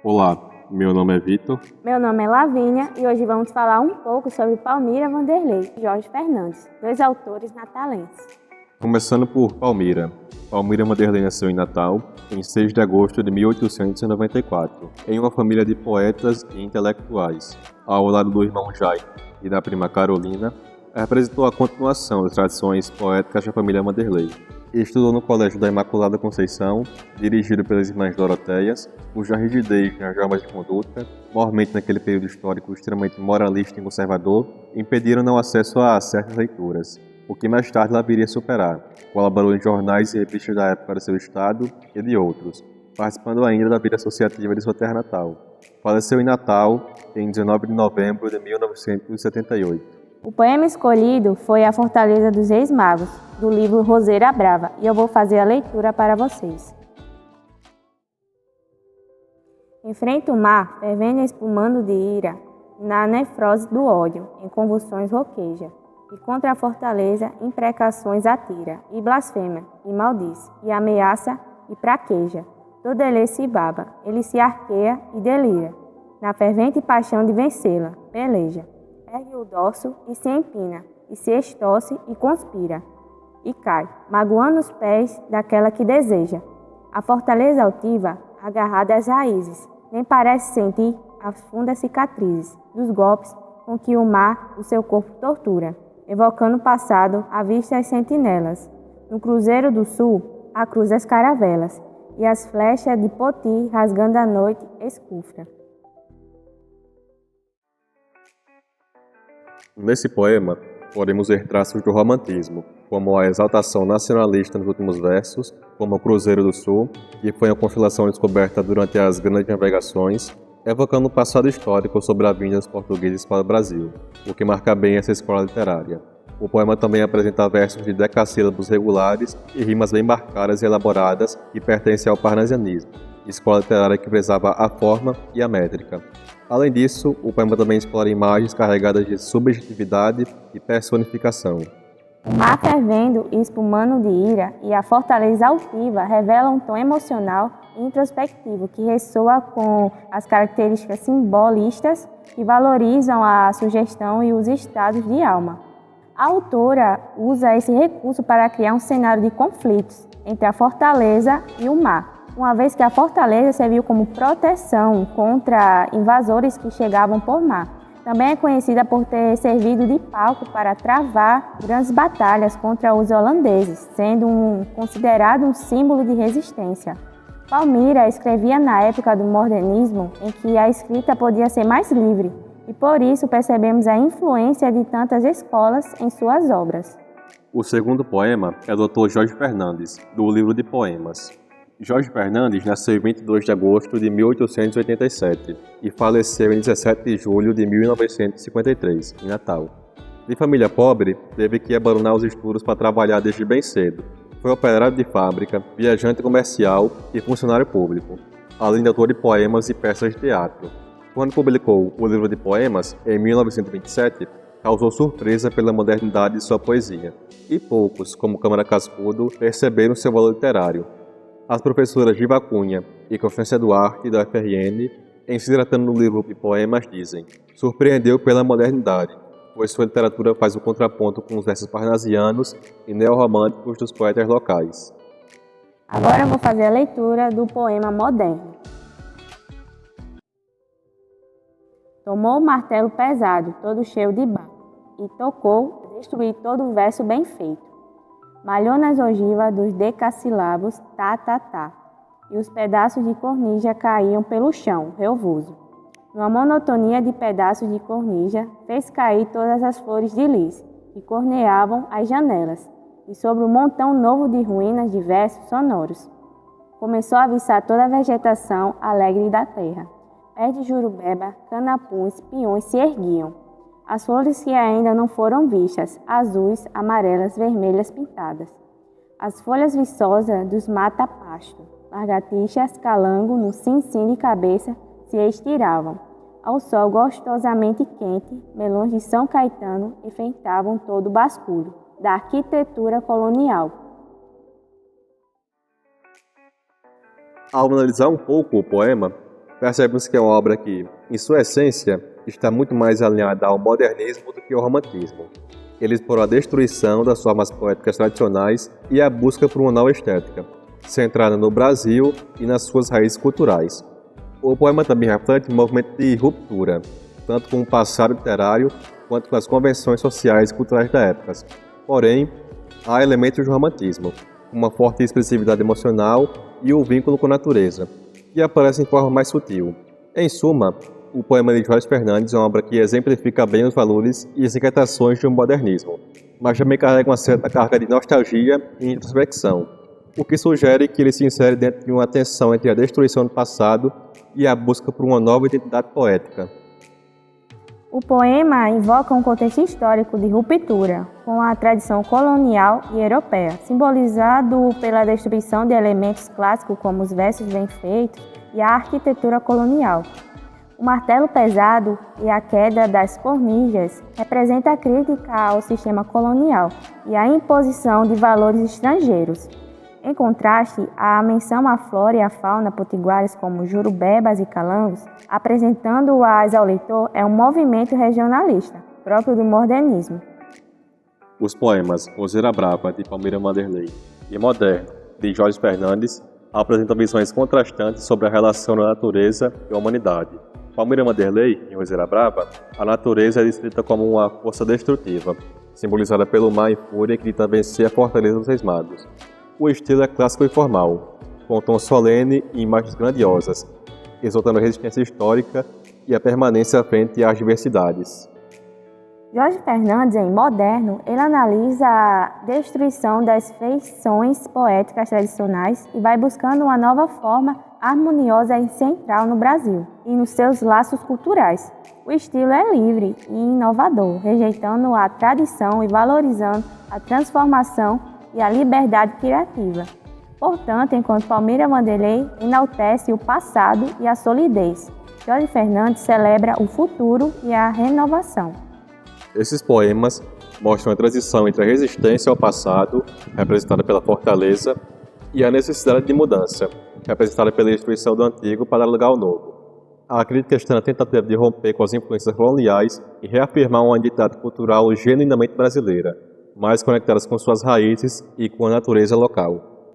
Olá, meu nome é Vitor. Meu nome é Lavínia e hoje vamos falar um pouco sobre Palmira Wanderley e Jorge Fernandes, dois autores natalenses. Começando por Palmira. Palmira Wanderley nasceu em Natal em 6 de agosto de 1894, em uma família de poetas e intelectuais. Ao lado do irmão Jaime e da prima Carolina, representou a continuação das tradições poéticas da família Wanderley. Estudou no Colégio da Imaculada Conceição, dirigido pelas irmãs Doroteias, cuja rigidez nas normas de conduta, mormente naquele período histórico extremamente moralista e conservador, impediram o acesso a certas leituras, o que mais tarde ela viria a superar. Colaborou em jornais e revistas da época do seu estado e de outros, participando ainda da vida associativa de sua terra natal. Faleceu em Natal em 19 de novembro de 1978. O poema escolhido foi A Fortaleza dos Reis Magos, do livro Roseira Brava, e eu vou fazer a leitura para vocês. Enfrenta o mar, fervendo e espumando de ira, na nefrose do ódio, em convulsões roqueja, e contra a fortaleza imprecações atira, e blasfema, e maldiz, e ameaça, e praqueja. Todo ele se baba, ele se arqueia e delira, na fervente paixão de vencê-la, peleja. Ergue o dorso e se empina, e se estorce e conspira, e cai, magoando os pés daquela que deseja. A fortaleza altiva, agarrada às raízes, nem parece sentir as fundas cicatrizes dos golpes com que o mar o seu corpo tortura, evocando o passado à vista as sentinelas. No Cruzeiro do Sul, a cruz das caravelas, e as flechas de Poti rasgando a noite escufra. Nesse poema, podemos ver traços do romantismo, como a exaltação nacionalista nos últimos versos, como o Cruzeiro do Sul, que foi uma constelação descoberta durante as grandes navegações, evocando o passado histórico sobre a vinda dos portugueses para o Brasil, o que marca bem essa escola literária. O poema também apresenta versos de decassílabos regulares e rimas bem marcadas e elaboradas que pertencem ao parnasianismo, escola literária que prezava a forma e a métrica. Além disso, o poema também explora imagens carregadas de subjetividade e personificação. O mar fervendo e espumando de ira e a fortaleza altiva revelam um tom emocional e introspectivo que ressoa com as características simbolistas que valorizam a sugestão e os estados de alma. A autora usa esse recurso para criar um cenário de conflitos entre a fortaleza e o mar, uma vez que a fortaleza serviu como proteção contra invasores que chegavam por mar. Também é conhecida por ter servido de palco para travar grandes batalhas contra os holandeses, sendo considerado um símbolo de resistência. Palmira escrevia na época do modernismo, em que a escrita podia ser mais livre, e por isso percebemos a influência de tantas escolas em suas obras. O segundo poema é do autor Jorge Fernandes, do livro de poemas. Jorge Fernandes nasceu em 22 de agosto de 1887 e faleceu em 17 de julho de 1953, em Natal. De família pobre, teve que abandonar os estudos para trabalhar desde bem cedo. Foi operário de fábrica, viajante comercial e funcionário público, além de autor de poemas e peças de teatro. Quando publicou o livro de poemas, em 1927, causou surpresa pela modernidade de sua poesia, e poucos, como Câmara Cascudo, perceberam seu valor literário. As professoras Giva Cunha e Constância Duarte, da UFRN, em se tratando do livro de poemas, dizem: surpreendeu pela modernidade, pois sua literatura faz o contraponto com os versos parnasianos e neorromânticos dos poetas locais. Agora eu vou fazer a leitura do poema moderno. Tomou o martelo pesado, todo cheio de barro, e tocou, destruiu todo o verso bem feito. Malhou nas ogivas dos decassílabos, tá, tá, tá, e os pedaços de cornija caíam pelo chão, relvoso. Numa monotonia de pedaços de cornija, fez cair todas as flores de lis, que corneavam as janelas, e sobre um montão novo de ruínas de versos sonoros. Começou a avisar toda a vegetação alegre da terra. Pés de jurubeba, canapuns, pinhões se erguiam. As flores que ainda não foram vistas, azuis, amarelas, vermelhas pintadas. As folhas viçosas dos mata-pasto, largatixas, calango, no sim-sim de cabeça, se estiravam. Ao sol gostosamente quente, melões de São Caetano enfeitavam todo o basculho da arquitetura colonial. Ao analisar um pouco o poema, percebemos que é uma obra que, em sua essência, está muito mais alinhada ao modernismo do que ao romantismo. Ele explora a destruição das formas poéticas tradicionais e a busca por uma nova estética, centrada no Brasil e nas suas raízes culturais. O poema também reflete um movimento de ruptura, tanto com o passado literário quanto com as convenções sociais e culturais da época. Porém, há elementos do romantismo, uma forte expressividade emocional e o vínculo com a natureza, que aparecem em forma mais sutil. Em suma, o poema de Jorge Fernandes é uma obra que exemplifica bem os valores e as inquietações do modernismo, mas também carrega uma certa carga de nostalgia e introspecção, o que sugere que ele se insere dentro de uma tensão entre a destruição do passado e a busca por uma nova identidade poética. O poema invoca um contexto histórico de ruptura com a tradição colonial e europeia, simbolizado pela destruição de elementos clássicos como os versos bem feitos e a arquitetura colonial. O martelo pesado e a queda das formigas representa a crítica ao sistema colonial e a imposição de valores estrangeiros. Em contraste, a menção à flora e à fauna potiguares como jurubebas e calangos, apresentando-as ao leitor, é um movimento regionalista, próprio do modernismo. Os poemas Roseira Brava, de Palmira Wanderley, e Moderno, de Jorge Fernandes, apresentam visões contrastantes sobre a relação da natureza e a humanidade. Palmira Wanderley, em Roseira Brava, a natureza é descrita como uma força destrutiva, simbolizada pelo mar em fúria que tenta vencer a fortaleza dos Seis Magos. O estilo é clássico e formal, com um tom solene e imagens grandiosas, exaltando a resistência histórica e a permanência frente às diversidades. Jorge Fernandes, em Moderno, ele analisa a destruição das feições poéticas tradicionais e vai buscando uma nova forma harmoniosa e central no Brasil e nos seus laços culturais. O estilo é livre e inovador, rejeitando a tradição e valorizando a transformação e a liberdade criativa. Portanto, enquanto Palmira Wanderley enaltece o passado e a solidez, Jorge Fernandes celebra o futuro e a renovação. Esses poemas mostram a transição entre a resistência ao passado, representada pela fortaleza, e a necessidade de mudança, representada pela destruição do antigo para dar lugar ao novo. A crítica está na tentativa de romper com as influências coloniais e reafirmar uma identidade cultural genuinamente brasileira, mais conectadas com suas raízes e com a natureza local.